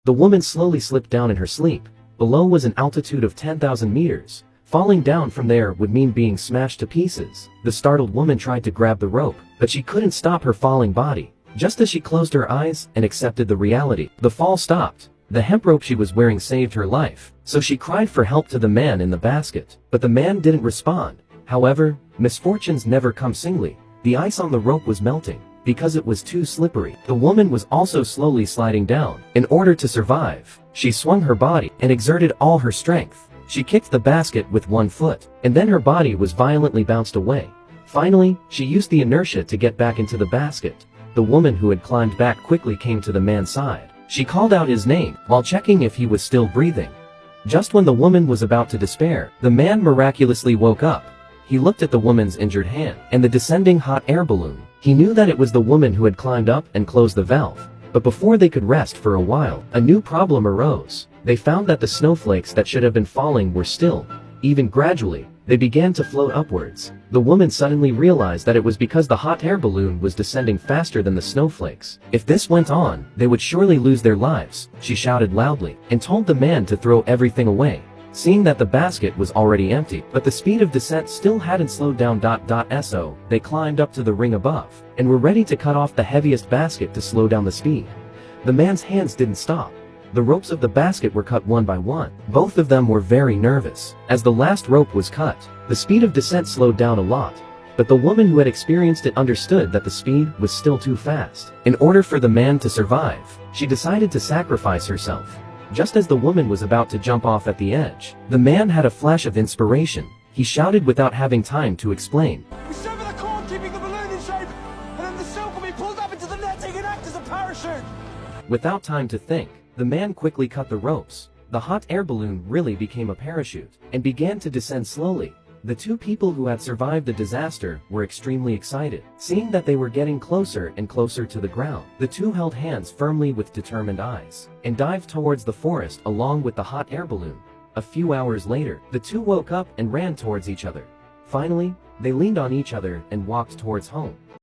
The woman slowly slipped down in her sleep. Below was an altitude of 10,000 meters. Falling down from there would mean being smashed to pieces. The startled woman tried to grab the rope, but she couldn't stop her falling body. Just as she closed her eyes and accepted the reality, the fall stopped. The hemp rope she was wearing saved her life, so she cried for help to the man in the basket. But the man didn't respond. However, misfortunes never come singly. The ice on the rope was melting because it was too slippery. The woman was also slowly sliding down. In order to survive, she swung her body and exerted all her strength. She kicked the basket with one foot, and then her body was violently bounced away. Finally, she used the inertia to get back into the basket. The woman who had climbed back quickly came to the man's side. She called out his name while checking if he was still breathing. Just when the woman was about to despair, the man miraculously woke up. He looked at the woman's injured hand and the descending hot air balloon. He knew that it was the woman who had climbed up and closed the valve. But before they could rest for a while, a new problem arose. They found that the snowflakes that should have been falling were still. Even gradually, they began to float upwards. The woman suddenly realized that it was because the hot air balloon was descending faster than the snowflakes. If this went on, they would surely lose their lives. She shouted loudly and told the man to throw everything away. Seeing that the basket was already empty, but the speed of descent still hadn't slowed down. So, they climbed up to the ring above, and were ready to cut off the heaviest basket to slow down the speed. The man's hands didn't stop. The ropes of the basket were cut one by one. Both of them were very nervous. As the last rope was cut, the speed of descent slowed down a lot. But the woman who had experienced it understood that the speed was still too fast. In order for the man to survive, she decided to sacrifice herself. Just as the woman was about to jump off at the edge, the man had a flash of inspiration. He shouted without having time to explain. We sever the cord keeping the balloon in shape, and then the silk will be pulled up into the netting and act as a parachute. Without time to think, the man quickly cut the ropes. The hot air balloon really became a parachute, and began to descend slowly. The two people who had survived the disaster were extremely excited. Seeing that they were getting closer and closer to the ground, the two held hands firmly with determined eyes, and dived towards the forest along with the hot air balloon. A few hours later, the two woke up and ran towards each other. Finally, they leaned on each other and walked towards home.